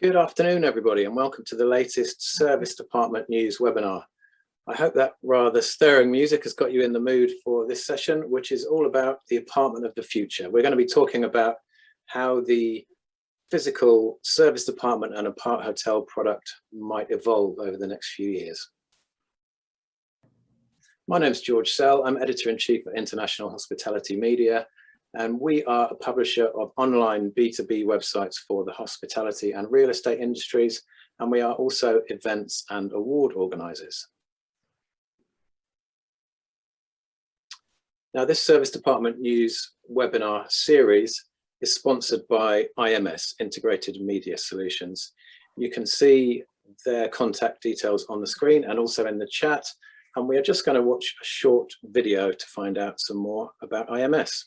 Good afternoon, everybody, and welcome to the latest Service Department News webinar. I hope that rather stirring music has got you in the mood for this session, which is all about the apartment of the future. We're going to be talking about how the physical service department and apart hotel product might evolve over the next few years. My name's George Sell. I'm Editor-in-Chief at International Hospitality Media, and we are a publisher of online B2B websites for the hospitality and real estate industries, and we are also events and award organisers. Now, this Service Department News webinar series is sponsored by IMS, Integrated Media Solutions. You can see their contact details on the screen and also in the chat, and we are just going to watch a short video to find out some more about IMS.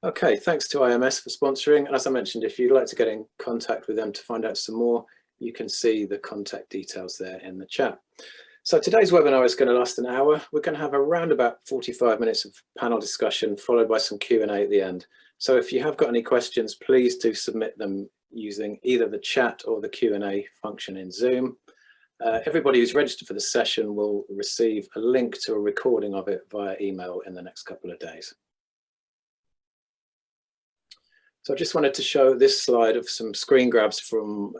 Okay, thanks to IMS for sponsoring. And as I mentioned, if you'd like to get in contact with them to find out some more, you can see the contact details there in the chat. So today's webinar is going to last an hour. We're going to have around about 45 minutes of panel discussion, followed by some Q&A at the end. So if you have got any questions, please do submit them using either the chat or the Q&A function in Zoom. Everybody who's registered for the session will receive a link to a recording of it via email in the next couple of days. So I just wanted to show this slide of some screen grabs from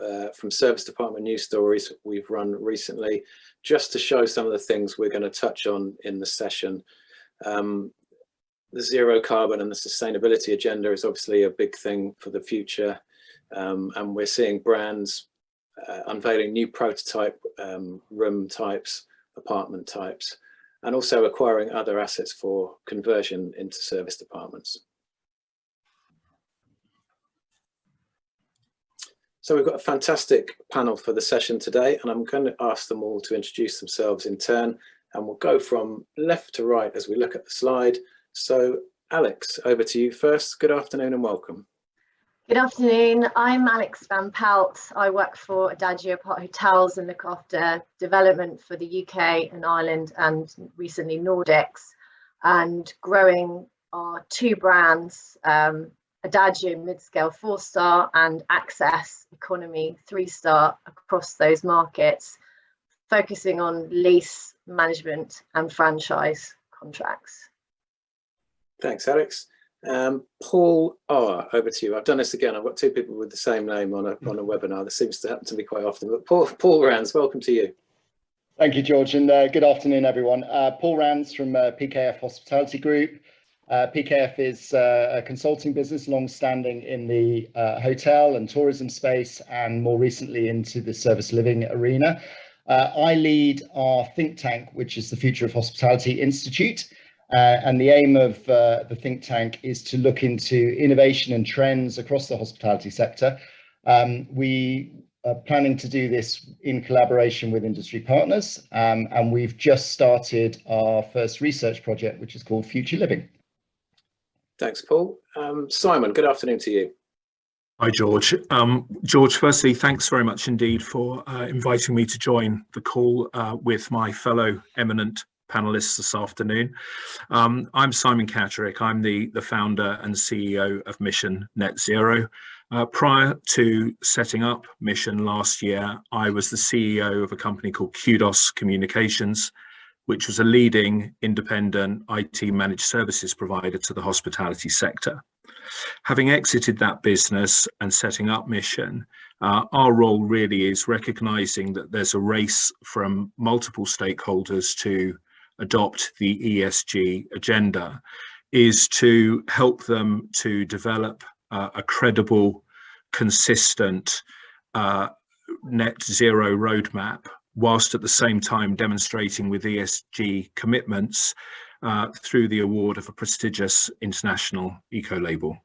Service Department news stories we've run recently, just to show some of the things we're going to touch on in the session. The zero carbon and the sustainability agenda is obviously a big thing for the future, and we're seeing brands unveiling new prototype room types, apartment types, and also acquiring other assets for conversion into service departments. So we've got a fantastic panel for the session today, and I'm going to ask them all to introduce themselves in turn, and we'll go from left to right as we look at the slide. So Alex, over to you first. Good afternoon and welcome. Good afternoon, I'm Alex van Pelt. I work for Adagio Aparthotels and look after development for the UK and Ireland and recently Nordics, and growing our two brands, Adagio mid-scale 4-star and Access economy 3-star across those markets, focusing on lease management and franchise contracts. Thanks, Alex. Paul R, over to you. I've done this again. I've got two people with the same name on a webinar. This seems to happen to me quite often. But Paul Rands, welcome to you. Thank you, George, and good afternoon, everyone. Paul Rands from PKF Hospitality Group. PKF is a consulting business, long-standing in the hotel and tourism space, and more recently into the service living arena. I lead our think tank, which is the Future of Hospitality Institute, and the aim of the think tank is to look into innovation and trends across the hospitality sector. We planning to do this in collaboration with industry partners, and we've just started our first research project, which is called Future Living. Thanks, Paul. Simon, good afternoon to you. Hi, George. George, firstly, thanks very much indeed for inviting me to join the call with my fellow eminent panelists this afternoon. I'm Simon Catterick. I'm the founder and CEO of Mission Net Zero. Prior to setting up Mission last year, I was the CEO of a company called Kudos Communications, which was a leading independent IT managed services provider to the hospitality sector. Having exited that business and setting up Mission, our role really is recognizing that there's a race from multiple stakeholders to adopt the ESG agenda, is to help them to develop a credible, consistent net zero roadmap, whilst at the same time demonstrating with ESG commitments through the award of a prestigious international eco-label.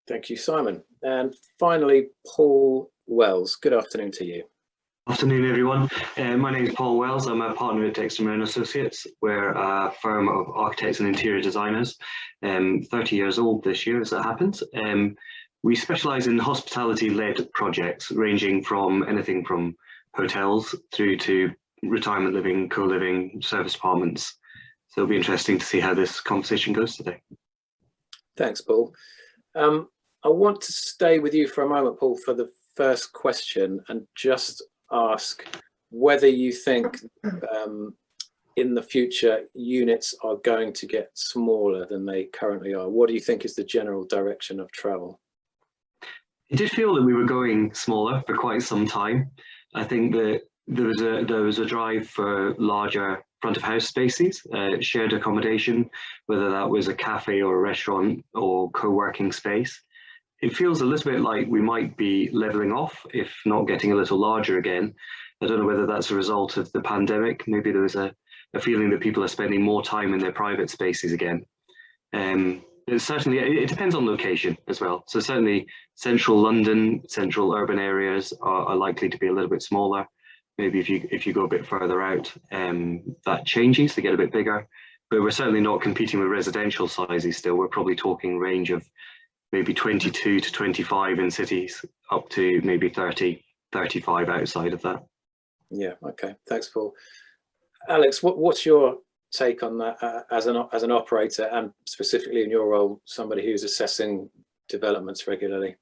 Thank you, Simon. And finally, Paul Wells. Good afternoon to you. Afternoon, everyone. My name is Paul Wells. I'm a partner at Dexter, Moren Associates. We're a firm of architects and interior designers, 30 years old this year as it happens. We specialise in hospitality-led projects, ranging from anything from hotels through to retirement living, co-living, service apartments. So it'll be interesting to see how this conversation goes today. Thanks, Paul. I want to stay with you for a moment, Paul, for the first question and just ask whether you think in the future units are going to get smaller than they currently are. What do you think is the general direction of travel? It did feel that we were going smaller for quite some time. I think that there was a drive for larger front of house spaces, shared accommodation, whether that was a cafe or a restaurant or co-working space. It feels a little bit like we might be leveling off, if not getting a little larger again. I don't know whether that's a result of the pandemic. Maybe there was a feeling that people are spending more time in their private spaces again. Certainly, it depends on location as well. So certainly central London, central urban areas are likely to be a little bit smaller. Maybe if you go a bit further out, that changes, they get a bit bigger. But we're certainly not competing with residential sizes still. We're probably talking range of maybe 22 to 25 in cities, up to maybe 30, 35 outside of that. Yeah, okay, thanks, Paul. Alex, what's your take on that as an operator, and specifically in your role, somebody who's assessing developments regularly?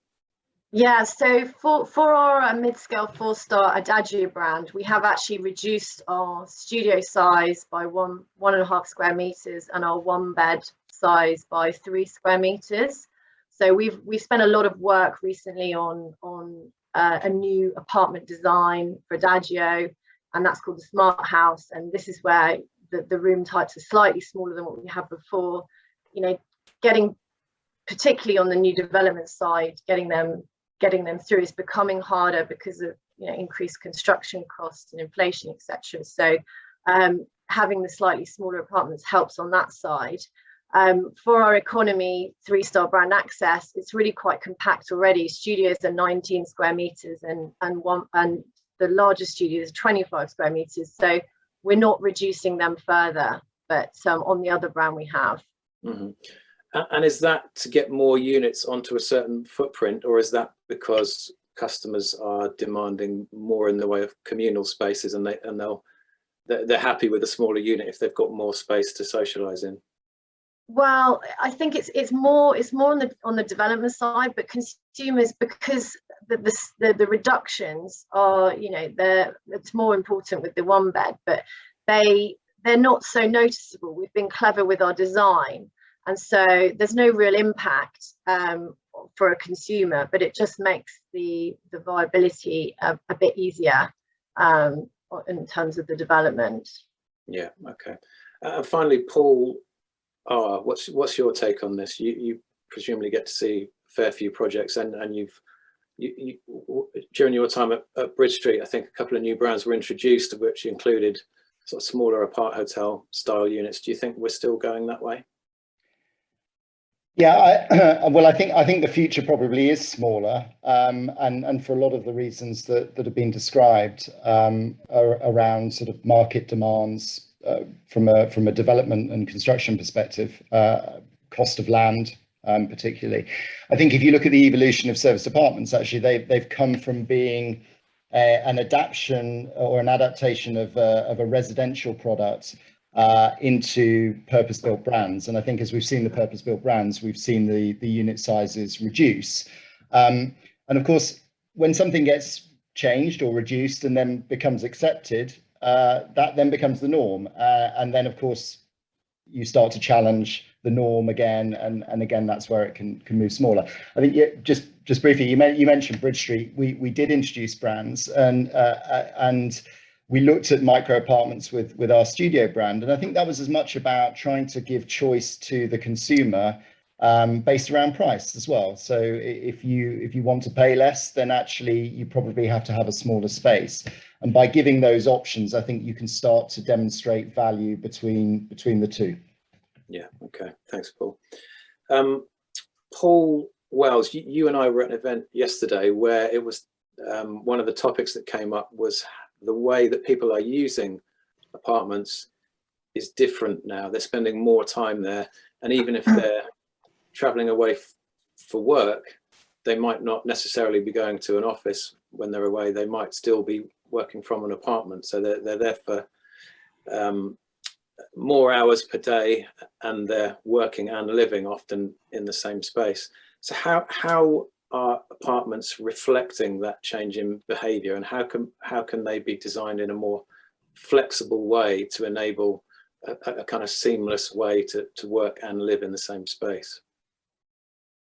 Yeah, so for our mid-scale 4-star Adagio brand, we have actually reduced our studio size by 1.5 square meters and our 1-bed size by 3 square meters. So we've spent a lot of work recently on a new apartment design for Adagio, and that's called the Smart House. And this is where the room types are slightly smaller than what we had before. You know, getting particularly on the new development side, getting them through is becoming harder because of increased construction costs and inflation, etc. So having the slightly smaller apartments helps on that side. For our economy 3-star brand access, it's really quite compact already. Studios are 19 square meters and the largest studios are 25 square meters. So we're not reducing them further, but on the other brand we have. Mm-hmm. And is that to get more units onto a certain footprint, or is that because customers are demanding more in the way of communal spaces and they're happy with a smaller unit if they've got more space to socialize in? Well, I think it's more on the development side, but consumers, because the reductions are, it's more important with the 1-bed, but they're not so noticeable. We've been clever with our design, and so there's no real impact for a consumer, but it just makes the viability a bit easier in terms of the development. Yeah, okay. Finally, Paul, what's your take on this? You presumably get to see a fair few projects, and you during your time at Bridge Street, I think a couple of new brands were introduced, which included sort of smaller apart hotel style units. Do you think we're still going that way? Yeah, well, I think the future probably is smaller, and for a lot of the reasons that have been described, around sort of market demands, from a development and construction perspective, cost of land, particularly. I think if you look at the evolution of serviced apartments, actually they've come from being an adaptation or an adaptation of a residential product into purpose-built brands. And I think as we've seen the purpose-built brands, we've seen the unit sizes reduce. And of course, when something gets changed or reduced and then becomes accepted, that then becomes the norm. And then, of course, you start to challenge the norm again, and again, that's where it can move smaller. I think just briefly, you mentioned Bridge Street. We did introduce brands, and we looked at micro apartments with our studio brand, and I think that was as much about trying to give choice to the consumer, based around price as well. So if you want to pay less, then actually you probably have to have a smaller space. And by giving those options, I think you can start to demonstrate value between the two. Yeah. Okay. Thanks, Paul. Paul Wells, you and I were at an event yesterday where it was one of the topics that came up was the way that people are using apartments is different now. They're spending more time there, and even if they're traveling away for work, they might not necessarily be going to an office when they're away. They might still be working from an apartment, so they're there for more hours per day, and they're working and living often in the same space. So how are apartments reflecting that change in behaviour, and how can they be designed in a more flexible way to enable a kind of seamless way to work and live in the same space?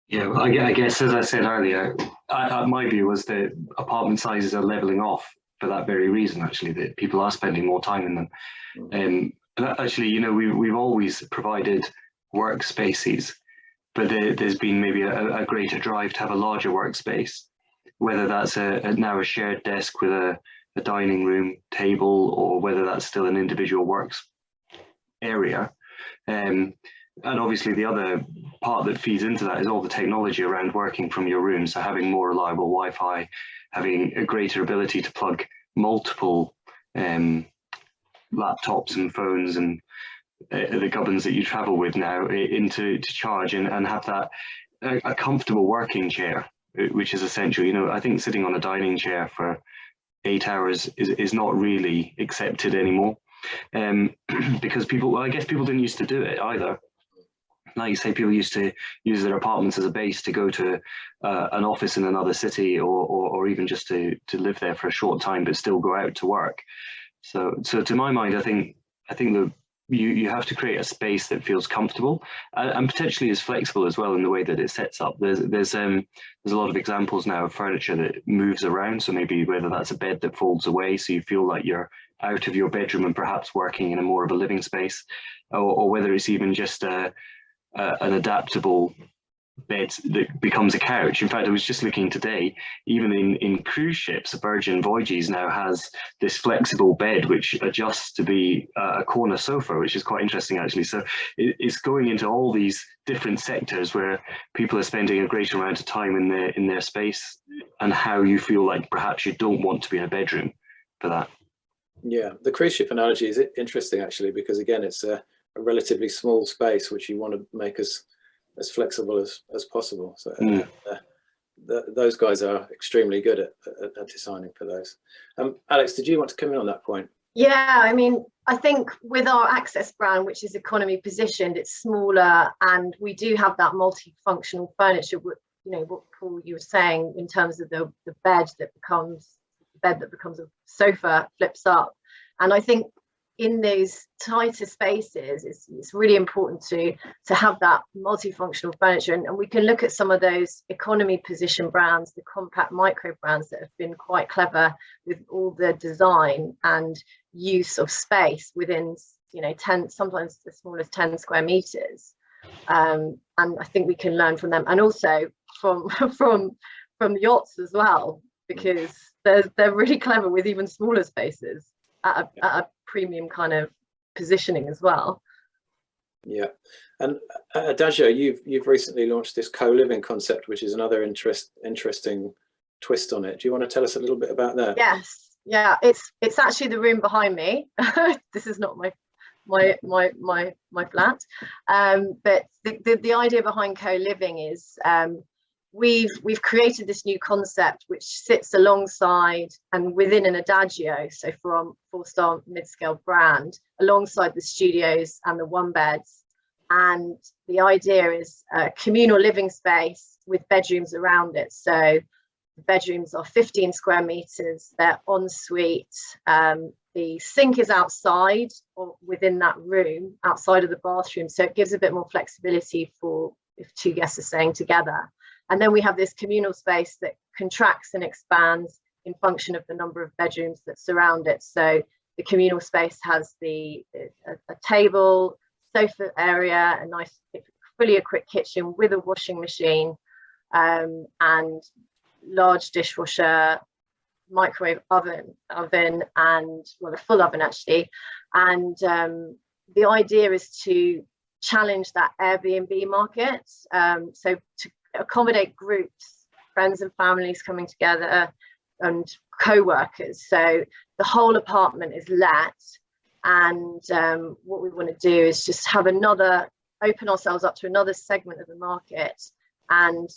Yeah, well, I guess as I said earlier, my view was that apartment sizes are levelling off for that very reason, actually, that people are spending more time in them. And actually, you know, we've always provided workspaces, but there's been maybe a greater drive to have a larger workspace, whether that's now a shared desk with a dining room table, or whether that's still an individual works area. And obviously the other part that feeds into that is all the technology around working from your room. So having more reliable Wi-Fi, having a greater ability to plug multiple laptops and phones and the gubbins that you travel with now into charge, and have that a comfortable working chair, which is essential. You know, I think sitting on a dining chair for 8 hours is not really accepted anymore, because people, I guess people didn't used to do it either. Like you say, people used to use their apartments as a base to go to an office in another city, or even just to live there for a short time, but still go out to work. So to my mind, I think that you have to create a space that feels comfortable, and potentially is flexible as well in the way that it sets up. There's a lot of examples now of furniture that moves around. So maybe whether that's a bed that folds away, so you feel like you're out of your bedroom and perhaps working in a more of a living space, or whether it's even just an adaptable bed that becomes a couch. In fact, I was just looking today, even in cruise ships, Virgin Voyages now has this flexible bed which adjusts to be a corner sofa, which is quite interesting actually. So it's going into all these different sectors where people are spending a greater amount of time in their space, and how you feel like perhaps you don't want to be in a bedroom for that. Yeah, the cruise ship analogy is interesting actually, because again, it's a relatively small space which you want to make as flexible as possible. So those guys are extremely good at designing for those. Alex, did you want to come in on that point? Yeah, I mean, I think with our Access brand, which is economy positioned, it's smaller, and we do have that multifunctional furniture. You know what Paul, you were saying in terms of the bed that becomes a sofa, flips up, and I think in those tighter spaces, it's really important to have that multifunctional furniture, and we can look at some of those economy position brands, the compact micro brands that have been quite clever with all the design and use of space within, you know, 10, sometimes as small as 10 square meters, and I think we can learn from them, and also from yachts as well, because they're really clever with even smaller spaces at a premium kind of positioning as well. Yeah, and Adagio, you've recently launched this co-living concept, which is another interesting twist on it. Do you want to tell us a little bit about that? Yes, yeah, it's actually the room behind me. This is not my flat, but the idea behind co-living is we've created this new concept which sits alongside and within an Adagio, so from 4-star mid-scale brand, alongside the studios and the one beds. And the idea is a communal living space with bedrooms around it. So the bedrooms are 15 square meters, they're en suite. The sink is outside or within that room, outside of the bathroom. So it gives a bit more flexibility for if two guests are staying together. And then we have this communal space that contracts and expands in function of the number of bedrooms that surround it. So the communal space has a table, sofa area, a nice fully equipped kitchen with a washing machine, and large dishwasher, microwave oven, and well, a full oven actually. And the idea is to challenge that Airbnb market, so to accommodate groups, friends and families coming together, and co-workers. So the whole apartment is let, and what we want to do is just have open ourselves up to another segment of the market and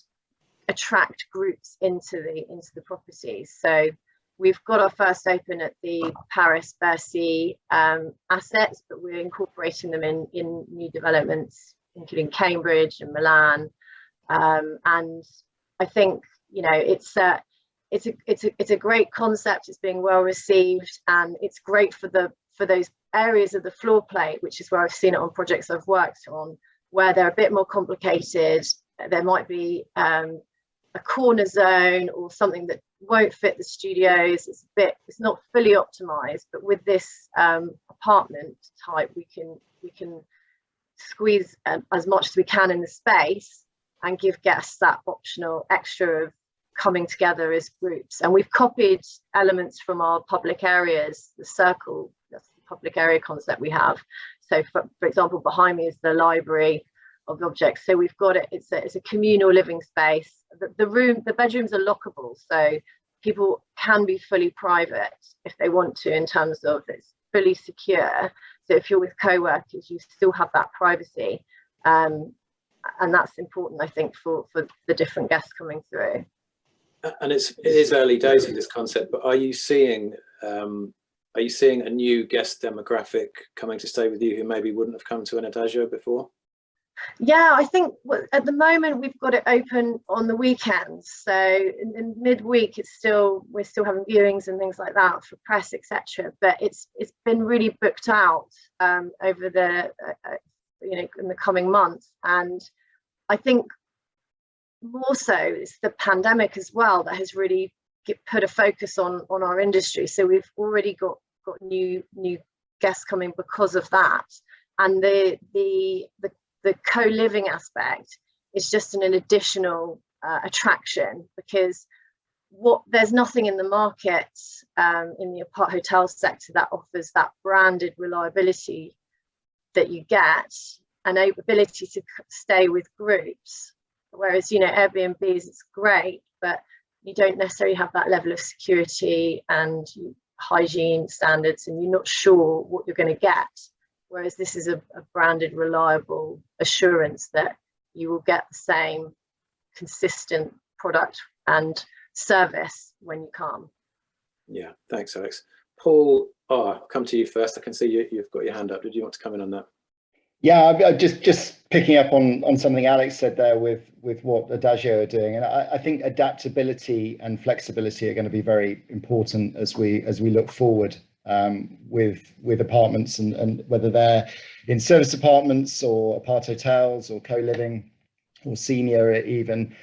attract groups into the properties. So we've got our first open at the Paris Bercy assets, but we're incorporating them in new developments, including Cambridge and Milan. And I think, you know, it's a great concept. It's being well received, and it's great for those areas of the floor plate, which is where I've seen it on projects I've worked on, where they're a bit more complicated. There might be a corner zone or something that won't fit the studios. It's not fully optimized, but with this apartment type, we can squeeze as much as we can in the space and give guests that optional extra of coming together as groups. And we've copied elements from our public areas, the circle, that's the public area concept we have. So for example, behind me is the library of objects. So we've got it, it's a communal living space. The bedrooms are lockable, so people can be fully private if they want to, in terms of it's fully secure. So if you're with co-workers, you still have that privacy. And that's important, I think, for the different guests coming through. And it is early days of this concept, but are you seeing a new guest demographic coming to stay with you who maybe wouldn't have come to an Adagio before? Yeah, I think at the moment we've got it open on the weekends. So in midweek, we're still having viewings and things like that for press, etc. But it's been really booked out over the in the coming months. And I think more so it's the pandemic as well that has really put a focus on our industry. So we've already got new guests coming because of that. And the co-living aspect is just an additional attraction, because there's nothing in the market in the apart hotel sector that offers that branded reliability that you get, and ability to stay with groups. Whereas, you know, Airbnbs, it's great, but you don't necessarily have that level of security and hygiene standards, and you're not sure what you're going to get. Whereas this is a branded, reliable assurance that you will get the same consistent product and service when you come. Yeah, thanks, Alex. Paul, I'll come to you first. I can see you've got your hand up. Did you want to come in on that? Yeah, just picking up on something Alex said there with what Adagio are doing, and I think adaptability and flexibility are going to be very important as we look forward with apartments, and whether they're in service apartments or aparthotels or co-living or senior even.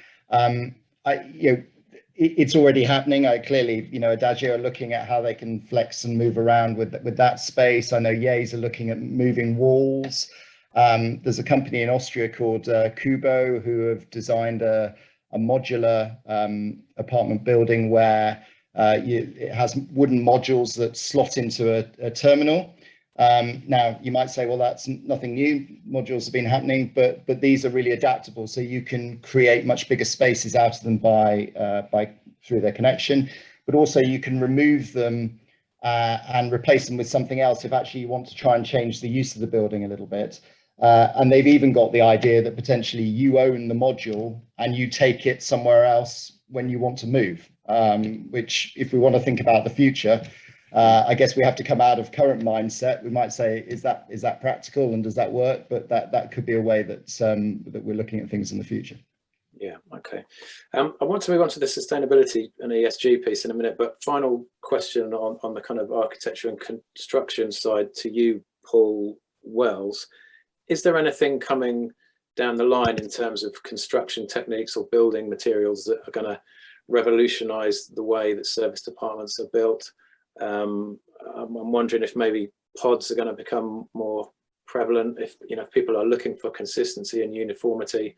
It's already happening. Clearly, Adagio are looking at how they can flex and move around with that space. I know Yays are looking at moving walls. There's a company in Austria called Kubo who have designed a modular apartment building where it has wooden modules that slot into a terminal. Now, you might say, well, that's nothing new. Modules have been happening, but these are really adaptable. So you can create much bigger spaces out of them through their connection, but also you can remove them and replace them with something else if actually you want to try and change the use of the building a little bit. And they've even got the idea that potentially you own the module and you take it somewhere else when you want to move, which, if we want to think about the future, I guess we have to come out of current mindset. We might say, is that practical and does that work? But that could be a way that we're looking at things in the future. Yeah. Okay. I want to move on to the sustainability and ESG piece in a minute, but final question on the kind of architecture and construction side to you, Paul Wells. Is there anything coming down the line in terms of construction techniques or building materials that are going to revolutionise the way that service departments are built? I'm wondering if maybe pods are going to become more prevalent. If people are looking for consistency and uniformity,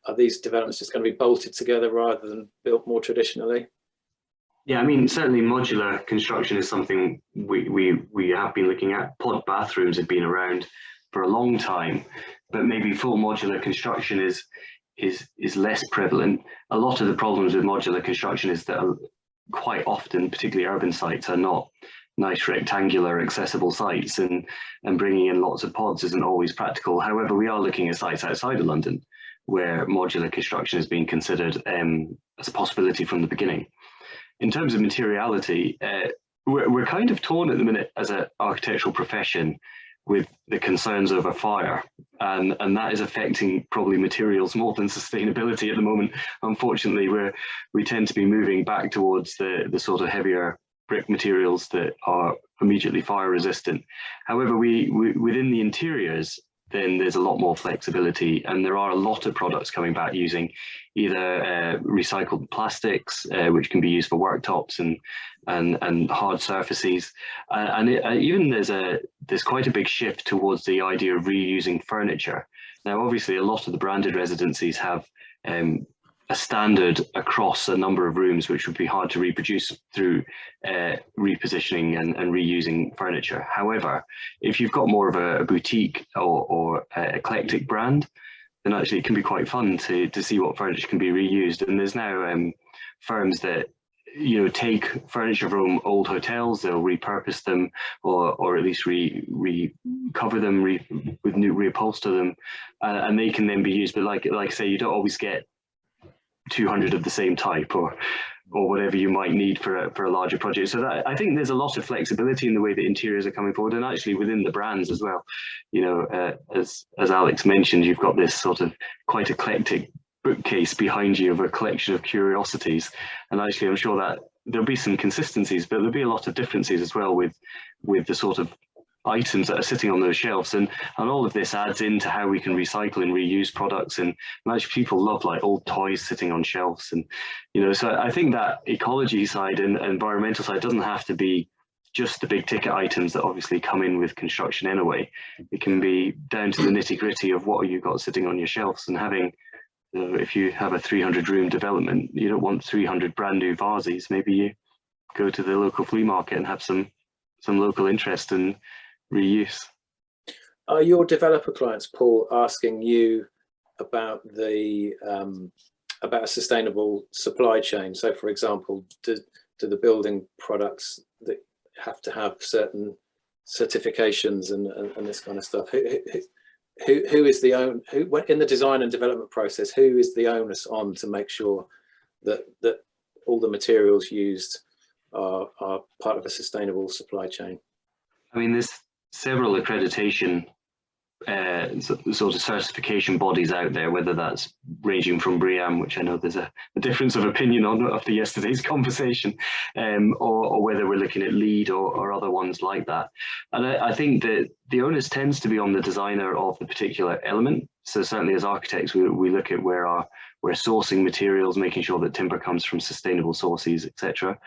are these developments just going to be bolted together rather than built more traditionally? Yeah, I mean, certainly modular construction is something we have been looking at. Pod bathrooms have been around for a long time, but maybe full modular construction is less prevalent. A lot of the problems with modular construction is that quite often, particularly urban sites, are not nice rectangular accessible sites, and bringing in lots of pods isn't always practical. However, we are looking at sites outside of London where modular construction has been considered as a possibility from the beginning. In terms of materiality, we're kind of torn at the minute as an architectural profession with the concerns over fire, and that is affecting probably materials more than sustainability at the moment. Unfortunately, we tend to be moving back towards the sort of heavier brick materials that are immediately fire resistant. However, within the interiors, then there's a lot more flexibility, and there are a lot of products coming back using either recycled plastics, which can be used for worktops and hard surfaces, and even there's quite a big shift towards the idea of reusing furniture. Now, obviously, a lot of the branded residencies have a standard across a number of rooms, which would be hard to reproduce through repositioning and reusing furniture. However, if you've got more of a boutique or eclectic brand, then actually it can be quite fun to see what furniture can be reused. And there's now firms that take furniture from old hotels, they'll repurpose them or at least recover them, reupholster them, and they can then be used. But like I say, you don't always get 200 of the same type or whatever you might need for a larger project. So that, I think there's a lot of flexibility in the way that interiors are coming forward, and actually within the brands as well. As Alex mentioned, you've got this sort of quite eclectic bookcase behind you of a collection of curiosities, and actually I'm sure that there'll be some consistencies, but there'll be a lot of differences as well with the sort of items that are sitting on those shelves, and all of this adds into how we can recycle and reuse products. And actually people love like old toys sitting on shelves, and so I think that ecology side and environmental side doesn't have to be just the big ticket items that obviously come in with construction anyway. It can be down to the nitty gritty of what you've got sitting on your shelves, and having if you have a 300 room development, you don't want 300 brand new vases. Maybe you go to the local flea market and have some local interest and reuse. Are your developer clients, Paul, asking you about about a sustainable supply chain? So, for example, do the building products that have to have certain certifications and this kind of stuff? Who is the own? Who in the design and development process? Who is the onus on to make sure that all the materials used are part of a sustainable supply chain? I mean, there's several accreditation sort of certification bodies out there, whether that's ranging from BREEAM, which I know there's a difference of opinion on after yesterday's conversation, or whether we're looking at LEED or other ones like that. And I think that the onus tends to be on the designer of the particular element. So certainly as architects, we look at where we're sourcing materials, making sure that timber comes from sustainable sources, etc.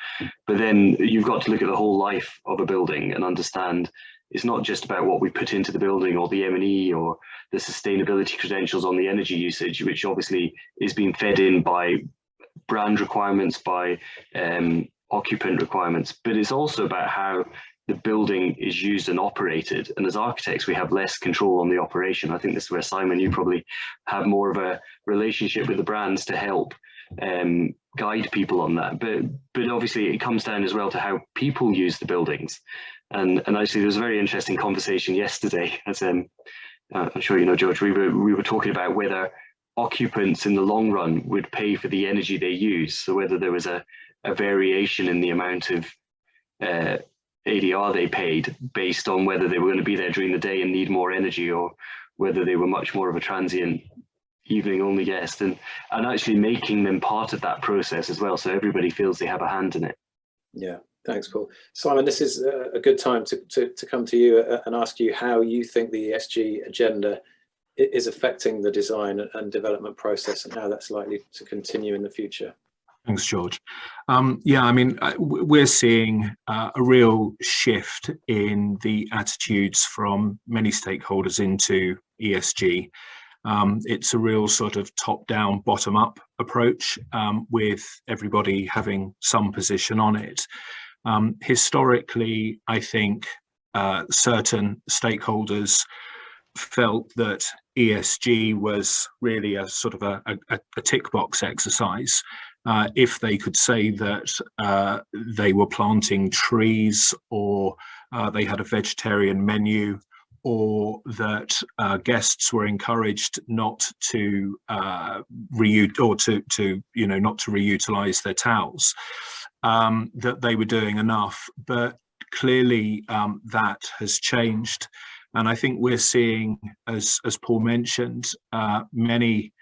But then you've got to look at the whole life of a building and understand it's not just about what we put into the building or the M&E or the sustainability credentials on the energy usage, which obviously is being fed in by brand requirements, by occupant requirements, but it's also about how the building is used and operated. And as architects, we have less control on the operation. I think this is where, Simon, you probably have more of a relationship with the brands to help guide people on that. But obviously it comes down as well to how people use the buildings. And actually there was a very interesting conversation yesterday, as I'm sure you know, George, we were talking about whether occupants in the long run would pay for the energy they use. So whether there was a variation in the amount of ADR they paid based on whether they were going to be there during the day and need more energy, or whether they were much more of a transient evening only guest, and actually making them part of that process as well, so everybody feels they have a hand in it. Yeah, thanks, Paul. Simon, this is a good time to come to you and ask you how you think the ESG agenda is affecting the design and development process, and how that's likely to continue in the future. Thanks, George. Yeah, I mean, we're seeing a real shift in the attitudes from many stakeholders into ESG. It's a real sort of top-down, bottom-up approach, with everybody having some position on it. Historically, I think certain stakeholders felt that ESG was really a sort of a tick box exercise. If they could say that they were planting trees, or they had a vegetarian menu, or that guests were encouraged not to reutilize their towels, that they were doing enough. But clearly that has changed, and I think we're seeing, as Paul mentioned, many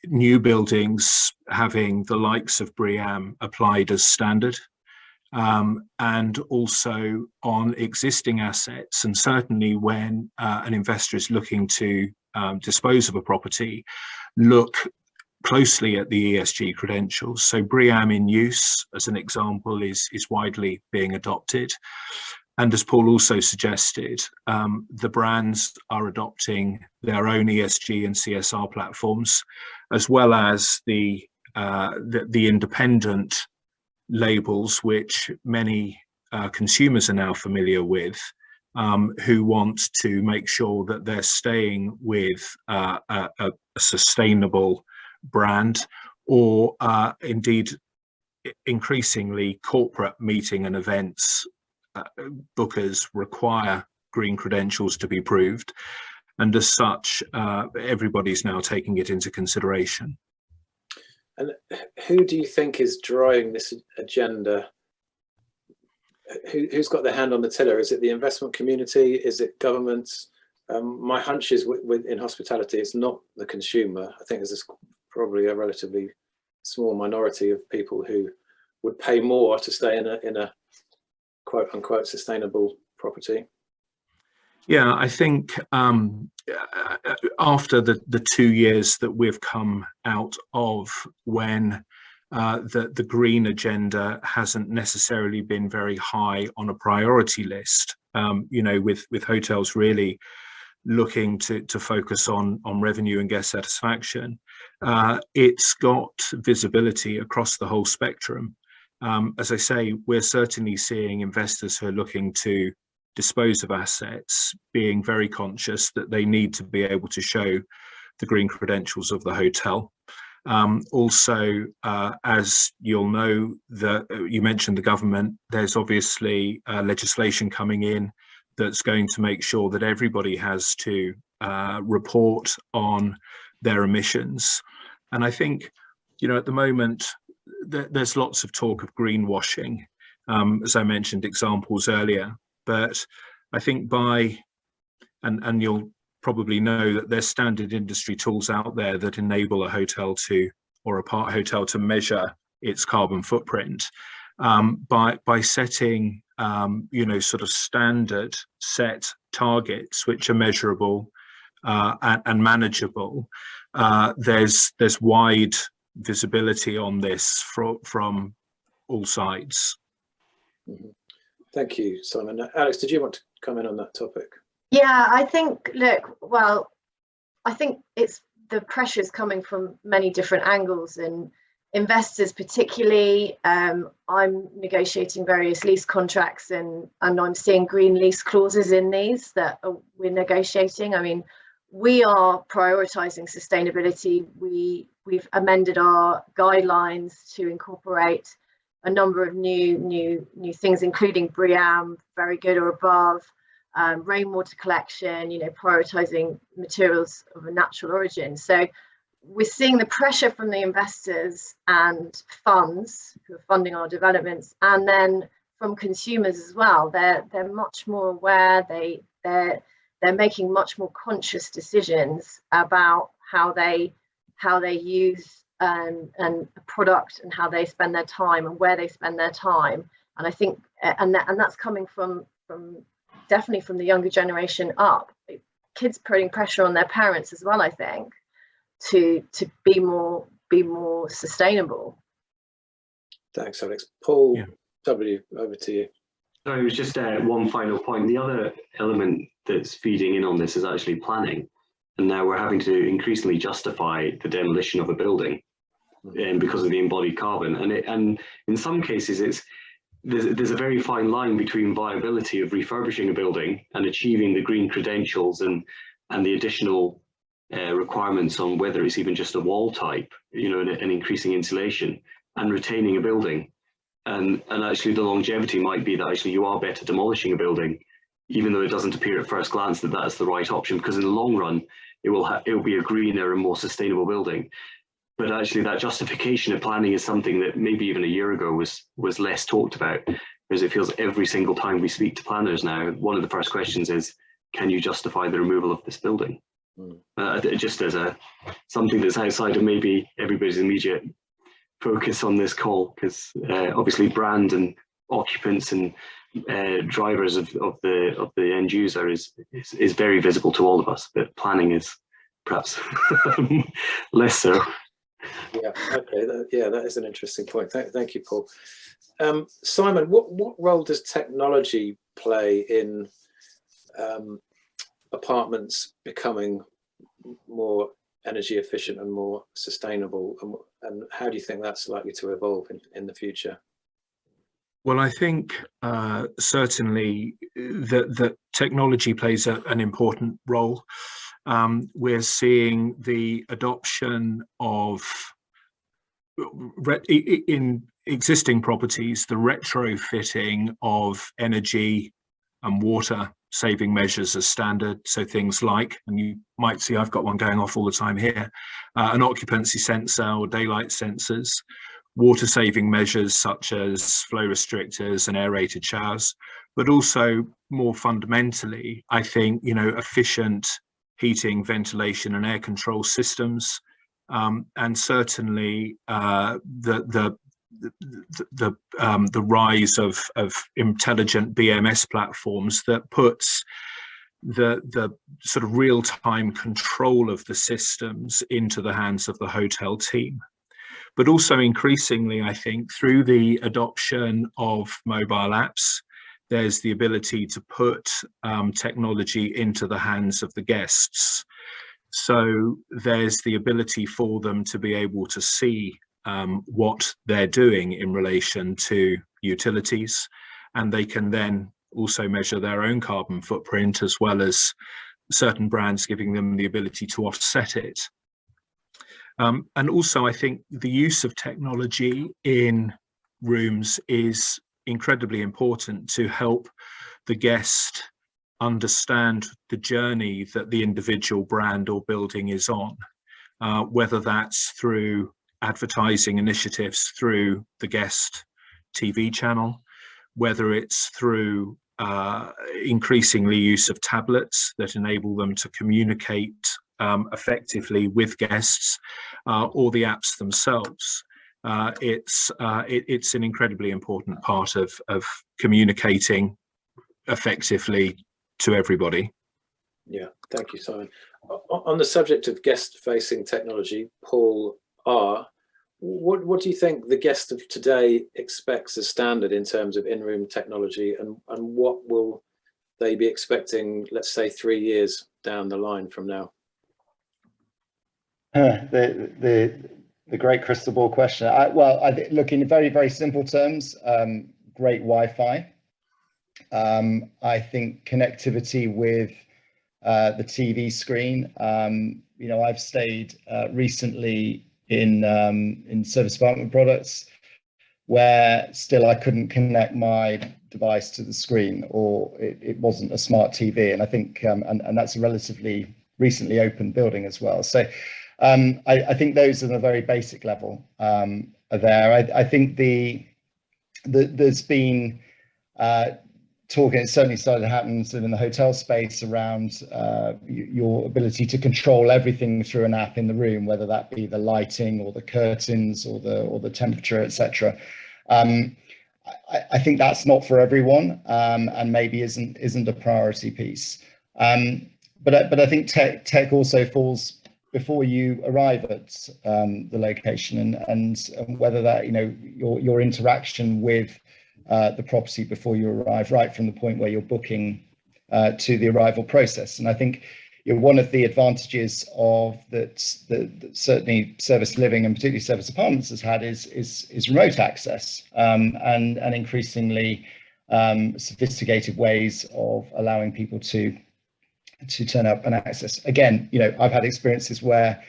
new buildings having the likes of BREEAM applied as standard, and also on existing assets. And certainly when an investor is looking to dispose of a property, look closely at the ESG credentials. So BREEAM in use, as an example, is widely being adopted. And as Paul also suggested, the brands are adopting their own ESG and CSR platforms, as well as the independent labels, which many consumers are now familiar with, who want to make sure that they're staying with a sustainable brand, or indeed increasingly corporate meeting and events bookers require green credentials to be proved, and as such everybody's now taking it into consideration. And who do you think is driving this agenda? Who's got their hand on the tiller? Is it the investment community? Is it governments? My hunch is in hospitality, it's not the consumer. I think there's probably a relatively small minority of people who would pay more to stay in a quote unquote sustainable property. Yeah, I think after the 2 years that we've come out of, when the green agenda hasn't necessarily been very high on a priority list, with hotels really looking to focus on revenue and guest satisfaction, it's got visibility across the whole spectrum. As I say, we're certainly seeing investors who are looking to dispose of assets being very conscious that they need to be able to show the green credentials of the hotel. Also, as you'll know, you mentioned the government, there's obviously legislation coming in that's going to make sure that everybody has to report on their emissions. And I think, at the moment, there's lots of talk of greenwashing, as I mentioned examples earlier. But I think and you'll probably know that there's standard industry tools out there that enable a hotel or a part hotel to measure its carbon footprint by setting, sort of standard set targets which are measurable and manageable. There's wide visibility on this from all sides. Mm-hmm. Thank you, Simon. Alex, did you want to comment on that topic? Yeah, I think, I think it's the pressures coming from many different angles, and investors particularly, I'm negotiating various lease contracts, and I'm seeing green lease clauses in these that we're negotiating. I mean, we are prioritizing sustainability. We've amended our guidelines to incorporate a number of new things, including BREEAM, very good or above, rainwater collection, prioritizing materials of a natural origin. So we're seeing the pressure from the investors and funds who are funding our developments, and then from consumers as well. They're much more aware. They're making much more conscious decisions about how they use a product, and how they spend their time, and where they spend their time. And I think and that's coming from definitely from the younger generation up. Kids putting pressure on their parents as well, I think, to be more sustainable. Thanks, Alex. Paul W, over to you. So it was just one final point. The other element that's feeding in on this is actually planning, and now we're having to increasingly justify the demolition of a building because of the embodied carbon, and in some cases there's a very fine line between viability of refurbishing a building and achieving the green credentials and the additional requirements on whether it's even just a wall type, and increasing insulation and retaining a building. And actually the longevity might be that actually you are better demolishing a building, even though it doesn't appear at first glance that that's the right option, because in the long run, it will be a greener and more sustainable building. But actually that justification of planning is something that maybe even a year ago was less talked about, because it feels every single time we speak to planners now, one of the first questions is, can you justify the removal of this building? Just as something that's outside of maybe everybody's immediate focus on this call, because obviously brand and occupants and drivers of the end user is very visible to all of us, but planning is perhaps less so. Yeah, okay, that is an interesting point. Thank you, Paul. Simon, what role does technology play in apartments becoming more energy efficient and more sustainable, and how do you think that's likely to evolve in the future? Well, I think certainly that technology plays an important role. We're seeing the adoption of, in existing properties, the retrofitting of energy and water saving measures as standard. So things like, and you might see I've got one going off all the time here, an occupancy sensor or daylight sensors, water saving measures such as flow restrictors and aerated showers, but also more fundamentally, I think, efficient heating, ventilation and air control systems, and certainly the rise of intelligent BMS platforms that puts the sort of real-time control of the systems into the hands of the hotel team. But also increasingly, I think, through the adoption of mobile apps, there's the ability to put technology into the hands of the guests. So there's the ability for them to be able to see what they're doing in relation to utilities, and they can then also measure their own carbon footprint, as well as certain brands giving them the ability to offset it. And also, I think the use of technology in rooms is incredibly important to help the guest understand the journey that the individual brand or building is on, whether that's through advertising initiatives through the guest TV channel, whether it's through increasingly use of tablets that enable them to communicate effectively with guests, or the apps themselves. It's an incredibly important part of communicating effectively to everybody. Yeah, thank you, Simon. On the subject of guest-facing technology, Paul R., what do you think the guest of today expects as standard in terms of in-room technology, and what will they be expecting, let's say, 3 years down the line from now? The The great crystal ball question. Look, in very, very simple terms, great Wi-Fi. I think connectivity with the TV screen. I've stayed recently in service apartment products where still I couldn't connect my device to the screen, or it wasn't a smart TV. And I think, and that's a relatively recently opened building as well. So I think those at a very basic level are there. I think there's been talk, and it certainly started to happen in the hotel space, around your ability to control everything through an app in the room, whether that be the lighting or the curtains or the temperature, etc. I think that's not for everyone, and maybe isn't a priority piece. But I think tech also falls before you arrive at the location, and whether that, your interaction with the property before you arrive, right from the point where you're booking to the arrival process. And I think one of the advantages of that certainly service living, and particularly service apartments, has had is remote access, and increasingly sophisticated ways of allowing people to turn up and access. Again, I've had experiences where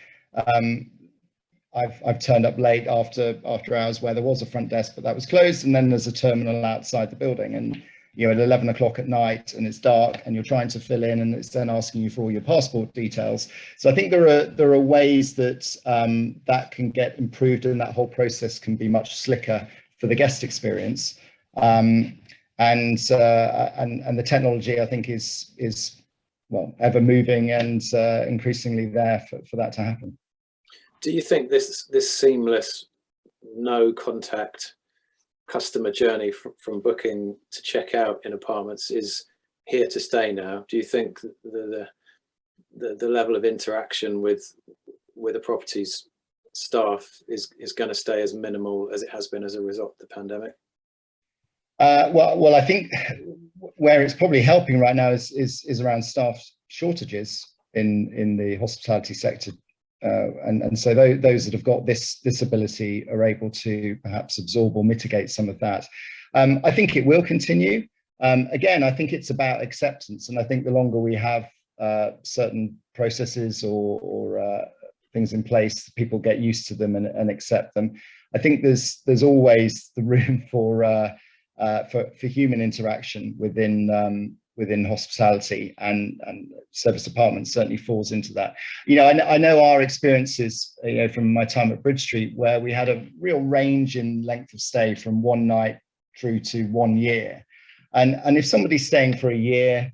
I've turned up late after hours where there was a front desk, but that was closed, and then there's a terminal outside the building, and at 11 o'clock at night and it's dark and you're trying to fill in, and it's then asking you for all your passport details. So I think there are ways that that can get improved, and that whole process can be much slicker for the guest experience. And the technology, I think, is well, ever moving and increasingly there for that to happen. Do you think this seamless, no contact customer journey from booking to check out in apartments is here to stay now? Do you think the level of interaction with the property's staff is going to stay as minimal as it has been as a result of the pandemic? Well, I think where it's probably helping right now is around staff shortages in the hospitality sector. And so those that have got this ability are able to perhaps absorb or mitigate some of that. I think it will continue. Again, I think it's about acceptance, and I think the longer we have certain processes or things in place, people get used to them and accept them. I think there's always the room for human interaction within hospitality, and service apartments certainly falls into that. I know our experiences, from my time at Bridge Street, where we had a real range in length of stay from one night through to 1 year. And if somebody's staying for a year,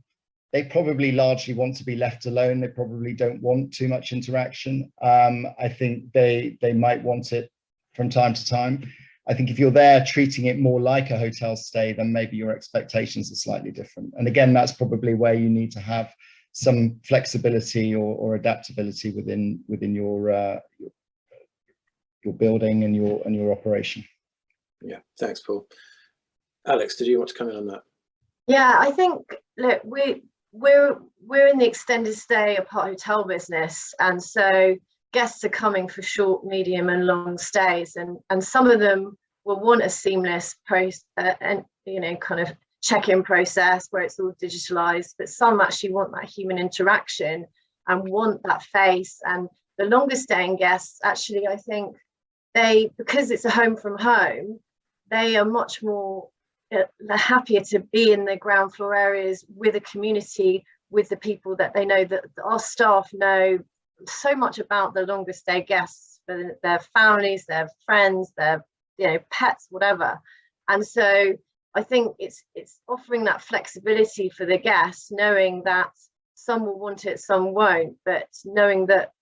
they probably largely want to be left alone. They probably don't want too much interaction. I think they might want it from time to time. I think if you're there treating it more like a hotel stay, then maybe your expectations are slightly different. And again, that's probably where you need to have some flexibility or adaptability within your building and your operation. Yeah, thanks, Paul. Alex, did you want to come in on that? Yeah, I think, look, we're in the extended stay apart hotel business, and so guests are coming for short, medium and long stays, and some of them will want a seamless kind of check-in process where it's all digitalized, but some actually want that human interaction and want that face. And the longer staying guests, actually, I think because it's a home from home, they are much more they're happier to be in the ground floor areas with a community, with the people that they know, that our staff know so much about the longer stay guests, their families, their friends, their pets, whatever. And so I think it's offering that flexibility for the guests, knowing that some will want it, some won't, but knowing that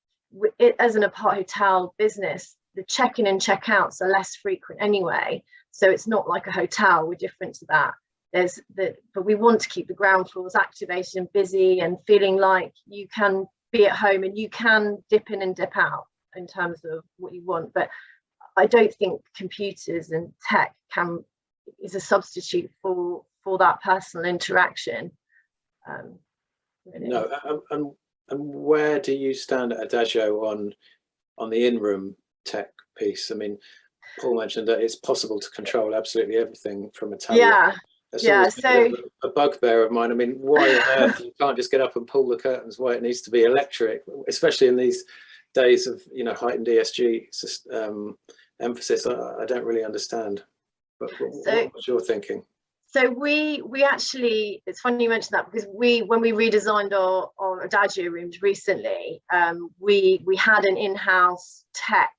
as an apart hotel business, the check-in and check-outs are less frequent anyway. So it's not like a hotel, we're different to that. But we want to keep the ground floors activated and busy and feeling like you can be at home and you can dip in and dip out in terms of what you want. But I don't think computers and tech is a substitute for that personal interaction. Really. No, and where do you stand at Adagio on the in-room tech piece. I mean, Paul mentioned that it's possible to control absolutely everything from a tablet. Yeah. That's Yeah, always so been a bugbear of mine. I mean, why on earth you can't just get up and pull the curtains? Why it needs to be electric, especially in these days of, you know, heightened ESG emphasis. I don't really understand. But what's your thinking? So we actually, it's funny you mentioned that, because when we redesigned our Adagio rooms recently, we had an in-house tech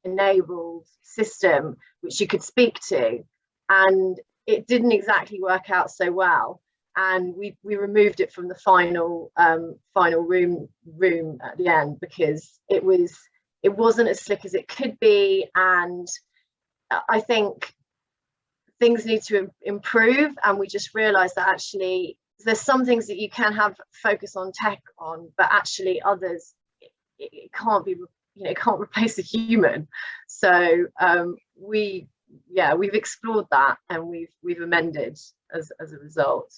enabled system which you could speak to, and it didn't exactly work out so well, and we removed it from the final room at the end, because it wasn't as slick as it could be, and I think things need to improve. And we just realized that actually there's some things that you can have focus on tech on, but actually others it can't be, you know, it can't replace a human. So we've explored that, and we've amended as a result.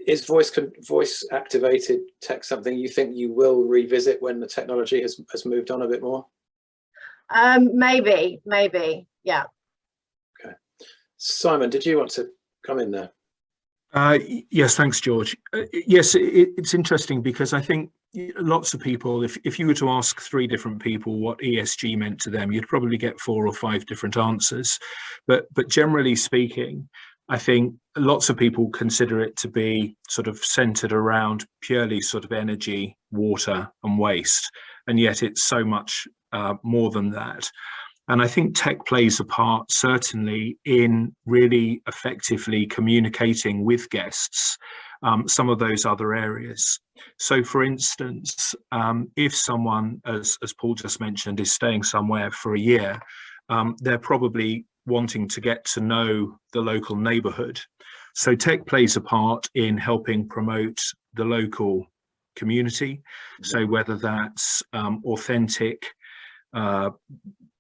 Is voice activated tech something you think you will revisit when the technology has moved on a bit more? Maybe, yeah. Okay. Simon, did you want to come in there? Yes, thanks, George. Yes, it's interesting, because I think lots of people, if you were to ask 3 different people what ESG meant to them, you'd probably get 4 or 5 different answers. But generally speaking, I think lots of people consider it to be sort of centered around purely sort of energy, water and waste. And yet it's so much more than that. And I think tech plays a part, certainly, in really effectively communicating with guests some of those other areas. So, for instance, if someone, as Paul just mentioned, is staying somewhere for a year, they're probably wanting to get to know the local neighbourhood. So tech plays a part in helping promote the local community. So whether that's authentic,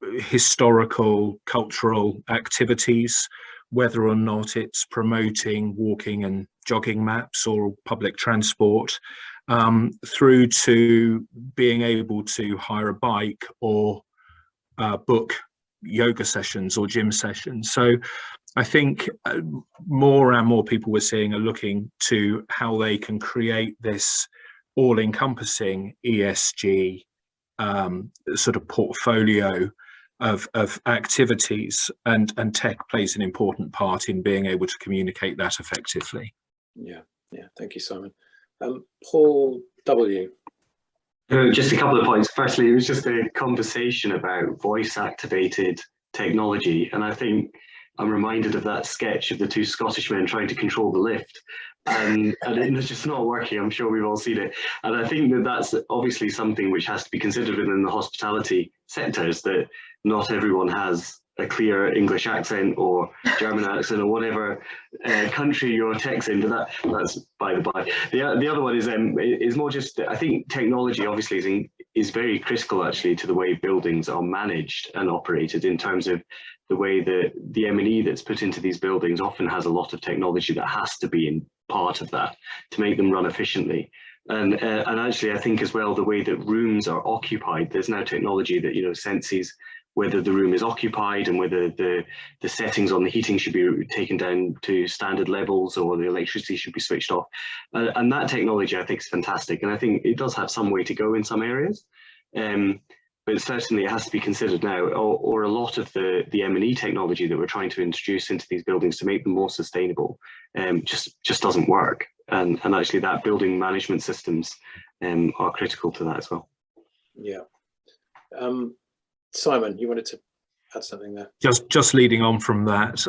historical, cultural activities, whether or not it's promoting walking and jogging maps or public transport, through to being able to hire a bike or book yoga sessions or gym sessions. So I think more and more people we're seeing are looking to how they can create this all-encompassing ESG sort of portfolio of activities, and tech plays an important part in being able to communicate that effectively. Yeah, thank you, Simon. Paul W. Just a couple of points. Firstly, it was just a conversation about voice-activated technology, and I think I'm reminded of that sketch of the 2 Scottish men trying to control the lift, and it's just not working. I'm sure we've all seen it, and I think that's obviously something which has to be considered within the hospitality sectors, that not everyone has a clear English accent or German accent or whatever country your tech's in, but that's by the by. The other one is more just, I think technology obviously is very critical actually to the way buildings are managed and operated, in terms of the way that the M&E that's put into these buildings often has a lot of technology that has to be in part of that to make them run efficiently. And actually I think as well, the way that rooms are occupied, there's now technology that, you know, senses whether the room is occupied and whether the settings on the heating should be taken down to standard levels or the electricity should be switched off. And that technology I think is fantastic. And I think it does have some way to go in some areas. But certainly it has to be considered now, or a lot of the M&E technology that we're trying to introduce into these buildings to make them more sustainable just doesn't work. And actually that building management systems are critical to that as well. Yeah. Simon, you wanted to add something there? Just leading on from that,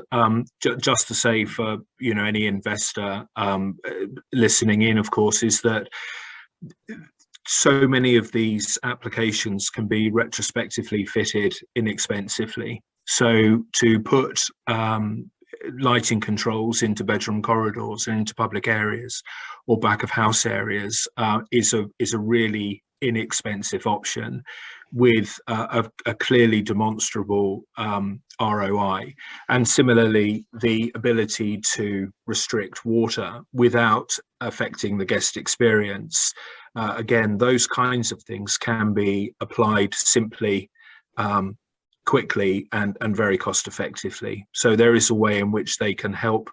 just to say for, you know, any investor listening in, of course, is that so many of these applications can be retrospectively fitted inexpensively. So to put lighting controls into bedroom corridors and into public areas or back of house areas is a really inexpensive option with a clearly demonstrable ROI. And similarly, the ability to restrict water without affecting the guest experience. Again, those kinds of things can be applied simply quickly and very cost effectively. So there is a way in which they can help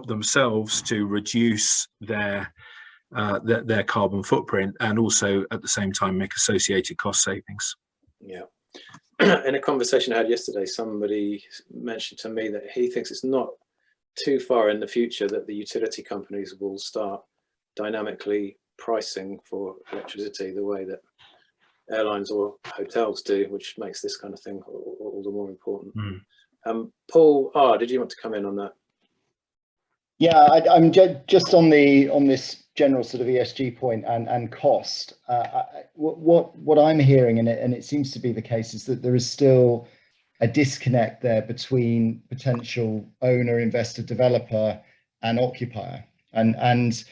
themselves to reduce their carbon footprint, and also at the same time make associated cost savings. Yeah. In a conversation I had yesterday, somebody mentioned to me that he thinks it's not too far in the future that the utility companies will start dynamically pricing for electricity the way that airlines or hotels do, which makes this kind of thing all the more important. Paul R., did you want to come in on that? Yeah, I'm just on this general sort of ESG point and cost. What I'm hearing, and it seems to be the case, is that there is still a disconnect there between potential owner, investor, developer, and occupier, and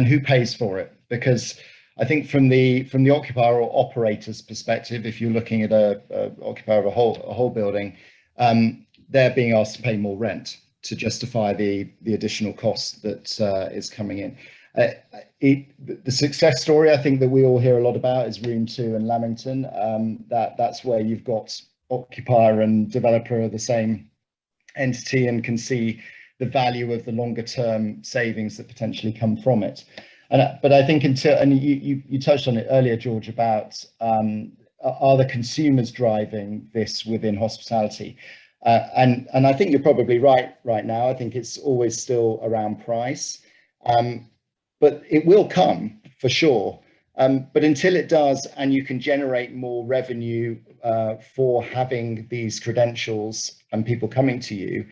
who pays for it. Because I think from the occupier or operator's perspective, if you're looking at a occupier of a whole building, they're being asked to pay more rent to justify the additional cost that is coming in. The success story I think that we all hear a lot about is Room 2 and Lamington. That's where you've got occupier and developer are the same entity and can see the value of the longer term savings that potentially come from it. But I think you touched on it earlier, George, about are the consumers driving this within hospitality? And I think you're probably right now. I think it's always still around price, but it will come for sure. But until it does, and you can generate more revenue for having these credentials and people coming to you,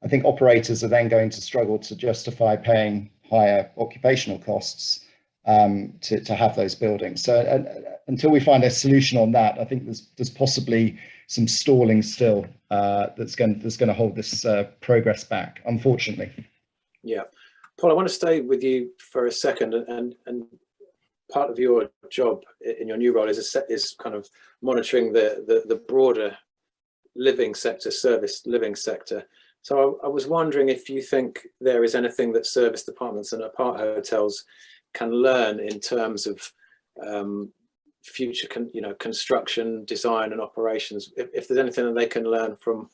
I think operators are then going to struggle to justify paying higher occupational costs to have those buildings. So until we find a solution on that, I think there's possibly some stalling still that's going to hold this progress back, unfortunately. Yeah, Paul, I want to stay with you for a second, and part of your job in your new role is kind of monitoring the broader living sector, service living sector. So I was wondering if you think there is anything that service departments and aparthotels can learn in terms of future construction, design and operations, if there's anything that they can learn from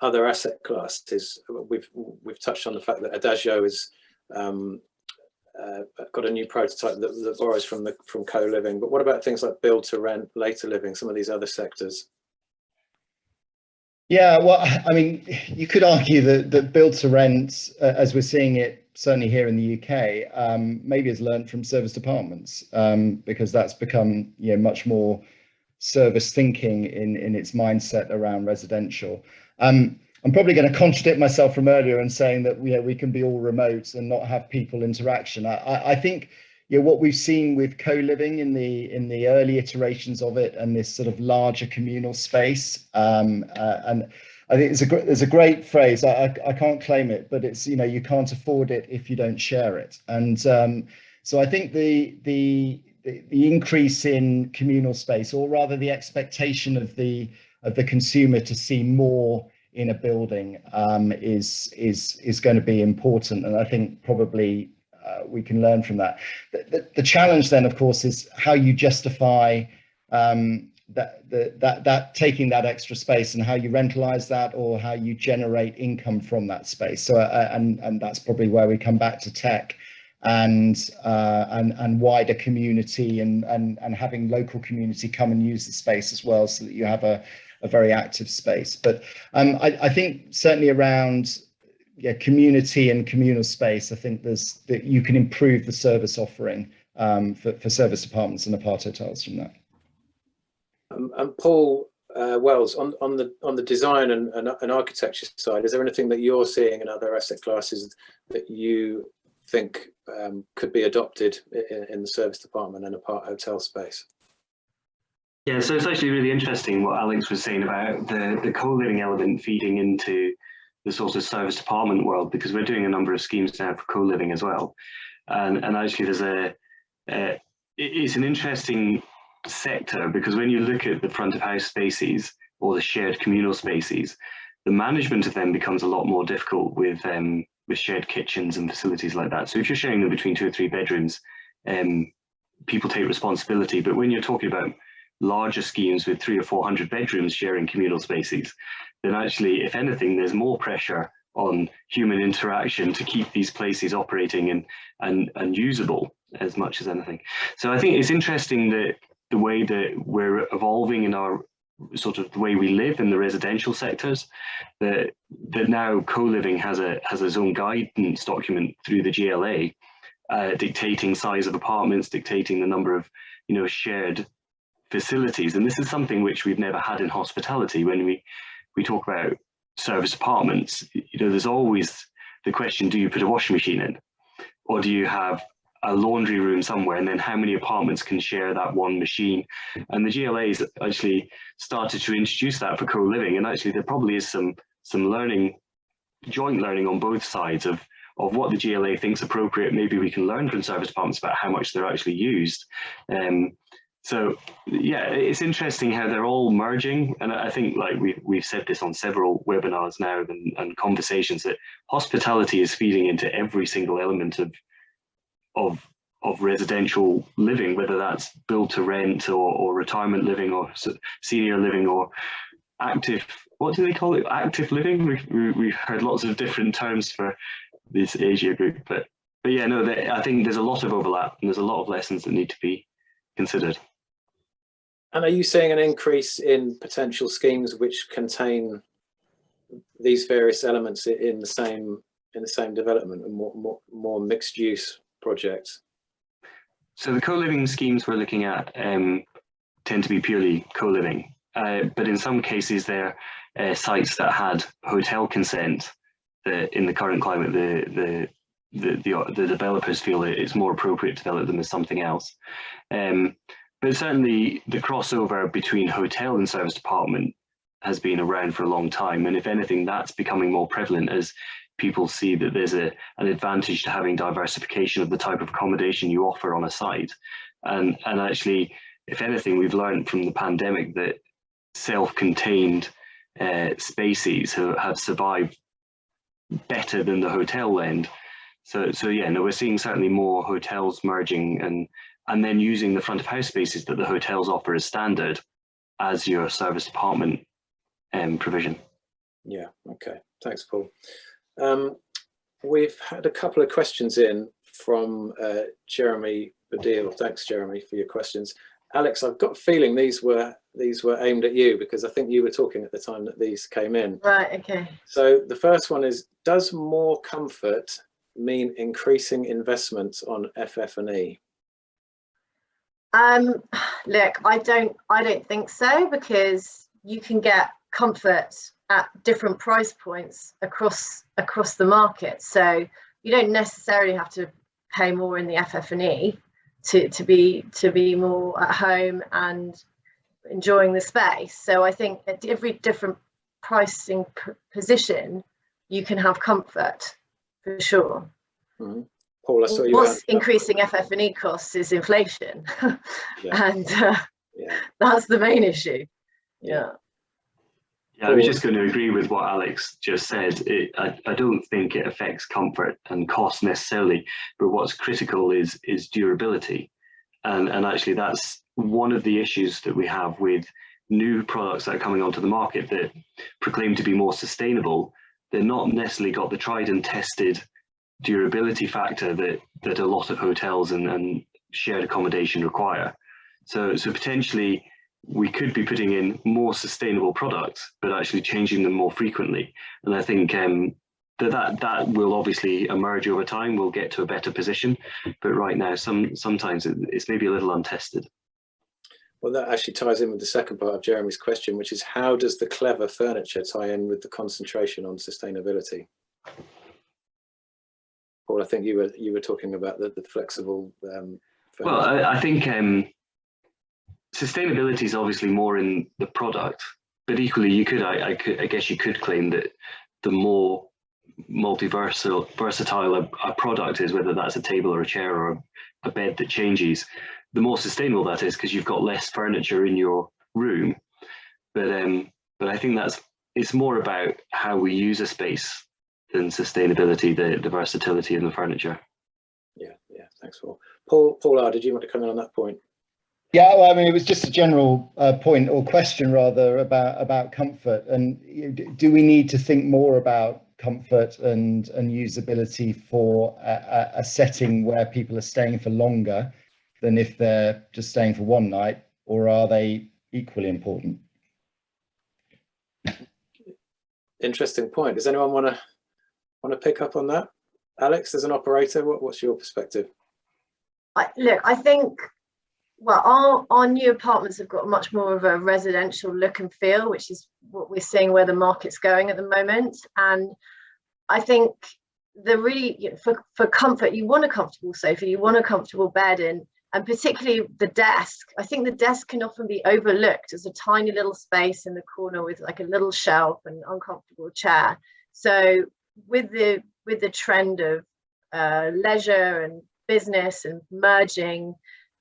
other asset classes. We've touched on the fact that Adagio is got a new prototype that borrows from co-living, but what about things like build to rent, later living, some of these other sectors? Yeah, well, I mean, you could argue that build to rent, as we're seeing it certainly here in the UK, maybe has learned from service departments, because that's become much more service thinking in its mindset around residential. I'm probably going to contradict myself from earlier in saying that we can be all remote and not have people interaction. I think what we've seen with co-living in the early iterations of it and this sort of larger communal space, and I think there's a great phrase. I can't claim it, but it's you can't afford it if you don't share it. And so I think the increase in communal space, or rather the expectation of the consumer to see more in a building, is going to be important, and I think probably we can learn from that. The challenge then, of course, is how you justify that taking that extra space and how you rentalize that, or how you generate income from that space. So and that's probably where we come back to tech and wider community and having local community come and use the space as well, so that you have a very active space. But I think certainly around community and communal space, I think that you can improve the service offering for service departments and aparthotels from that. And Paul Wells, on the design and architecture side, is there anything that you're seeing in other asset classes that you think could be adopted in the service department and aparthotel space? Yeah, so it's actually really interesting what Alex was saying about the co-living element feeding into the sort of service department world, because we're doing a number of schemes now for co-living as well. And actually it's an interesting sector, because when you look at the front of house spaces or the shared communal spaces, the management of them becomes a lot more difficult with shared kitchens and facilities like that. So if you're sharing them between 2 or 3 bedrooms, people take responsibility. But when you're talking about larger schemes with 300 or 400 bedrooms sharing communal spaces, then actually, if anything, there's more pressure on human interaction to keep these places operating and usable as much as anything. So I think it's interesting that the way that we're evolving in our sort of the way we live in the residential sectors, that now co-living has its own guidance document through the GLA, dictating size of apartments, dictating the number of shared facilities. And this is something which we've never had in hospitality. When we talk about service apartments, there's always the question, do you put a washing machine in, or do you have a laundry room somewhere, and then how many apartments can share that one machine? And the GLA's actually started to introduce that for co-living, and actually there probably is some learning, joint learning on both sides of what the GLA thinks appropriate. Maybe we can learn from service apartments about how much they're actually used. So yeah, it's interesting how they're all merging, and I think, like we've said this on several webinars now and conversations, that hospitality is feeding into every single element of residential living, whether that's build to rent or retirement living or senior living or active, what do they call it? Active living. We've heard lots of different terms for this Asia group, but yeah, no, I think there's a lot of overlap and there's a lot of lessons that need to be considered. And are you seeing an increase in potential schemes which contain these various elements in the same development, and more mixed use projects? So the co-living schemes we're looking at tend to be purely co-living, but in some cases they're sites that had hotel consent. In the current climate, the developers feel it's more appropriate to develop them as something else. But certainly the crossover between hotel and service department has been around for a long time, and if anything, that's becoming more prevalent as people see that there's an advantage to having diversification of the type of accommodation you offer on a site. And actually, if anything, we've learned from the pandemic that self-contained spaces have survived better than the hotel end. So yeah, no, we're seeing certainly more hotels merging and then using the front of house spaces that the hotels offer as standard as your service apartment provision. Yeah, okay, thanks, Paul. We've had a couple of questions in from Jeremy Badil. Thanks, Jeremy, for your questions. Alex, I've got a feeling these were aimed at you, because I think you were talking at the time that these came in. Right, okay. So the first one is, does more comfort mean increasing investment on FF&E? Look, I don't think so, because you can get comfort at different price points across the market. So you don't necessarily have to pay more in the FF&E to be more at home and enjoying the space. So I think at every different pricing position, you can have comfort for sure. Mm-hmm. Paul, I saw you. What's increasing FF&E costs is inflation, yeah. and that's the main issue. Yeah. Yeah, I was just going to agree with what Alex just said. I don't think it affects comfort and cost necessarily, but what's critical is durability. And actually that's one of the issues that we have with new products that are coming onto the market that proclaim to be more sustainable. They're not necessarily got the tried and tested durability factor that a lot of hotels and shared accommodation require. So potentially we could be putting in more sustainable products, but actually changing them more frequently. And I think that will obviously emerge over time. We'll get to a better position, but right now sometimes it's maybe a little untested. Well, that actually ties in with the second part of Jeremy's question, which is, how does the clever furniture tie in with the concentration on sustainability? Paul, I think you were talking about the flexible furniture. Well, I think sustainability is obviously more in the product, but equally I guess you could claim that the more versatile a product is, whether that's a table or a chair or a bed that changes, the more sustainable that is, because you've got less furniture in your room. But I think it's more about how we use a space than sustainability, the versatility in the furniture. Yeah, thanks, Paul. Paul R, did you want to come in on that point? Yeah, well, I mean, it was just a general point or question rather about comfort, and do we need to think more about comfort and usability for a setting where people are staying for longer than if they're just staying for one night, or are they equally important? Interesting point. Does anyone want to pick up on that? Alex, as an operator, what's your perspective? Look, I think, well, our new apartments have got much more of a residential look and feel, which is what we're seeing where the market's going at the moment. And I think for comfort, you want a comfortable sofa, you want a comfortable bed in, and particularly the desk. I think the desk can often be overlooked as a tiny little space in the corner with like a little shelf and uncomfortable chair. So with the trend of leisure and business and merging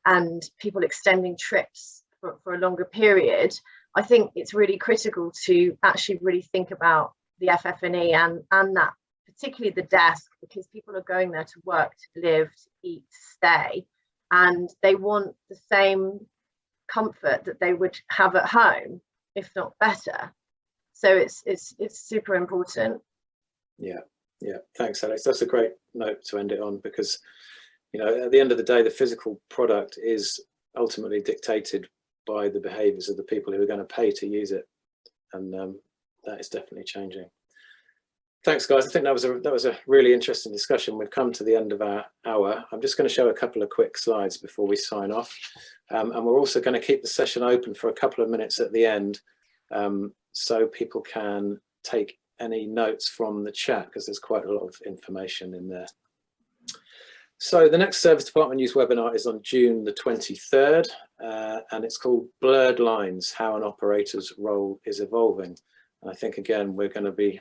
and people extending trips for a longer period, I think it's really critical to actually really think about the FF&E and that, particularly the desk, because people are going there to work, to live, to eat, to stay, and they want the same comfort that they would have at home, if not better. So it's super important. Yeah, thanks, Alex. That's a great note to end it on, because at the end of the day, the physical product is ultimately dictated by the behaviours of the people who are going to pay to use it, and that is definitely changing. Thanks, guys. I think that was a really interesting discussion. We've come to the end of our hour. I'm just going to show a couple of quick slides before we sign off, and we're also going to keep the session open for a couple of minutes at the end, so people can take any notes from the chat, because there's quite a lot of information in there. So the next Service Department News webinar is on June the 23rd, and it's called Blurred Lines, How an Operator's Role is Evolving. And I think, again, we're going to be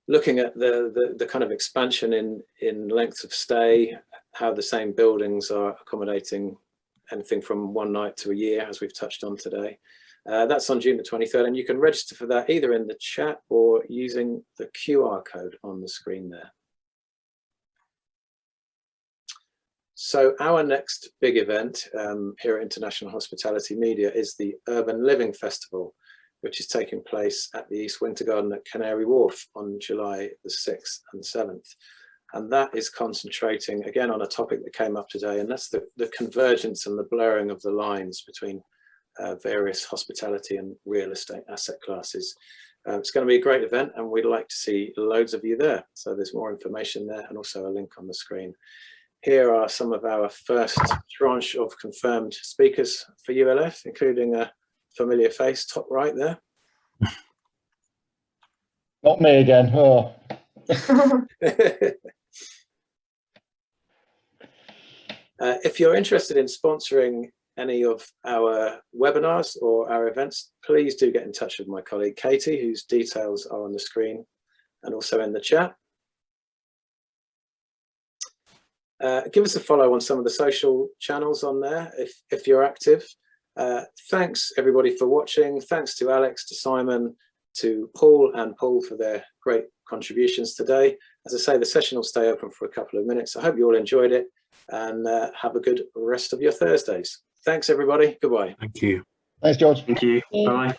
looking at the kind of expansion in length of stay, how the same buildings are accommodating anything from one night to a year, as we've touched on today. That's on June the 23rd, and you can register for that either in the chat or using the QR code on the screen there. So our next big event here at International Hospitality Media is the Urban Living Festival, which is taking place at the East Winter Garden at Canary Wharf on July the 6th and 7th. And that is concentrating, again, on a topic that came up today, and that's the convergence and the blurring of the lines between various hospitality and real estate asset classes. It's going to be a great event, and we'd like to see loads of you there. So there's more information there, and also a link on the screen. Here are some of our first tranche of confirmed speakers for ULF, including a familiar face top right there. Not me again. Oh. If you're interested in sponsoring any of our webinars or our events, please do get in touch with my colleague Katie, whose details are on the screen and also in the chat. Give us a follow on some of the social channels on there if you're active. Thanks everybody for watching. Thanks to Alex, to Simon, to Paul and Paul for their great contributions today. As I say, the session will stay open for a couple of minutes. I hope you all enjoyed it, and have a good rest of your Thursdays. Thanks everybody. Goodbye. Thank you. Thanks, George. Thank you. Bye.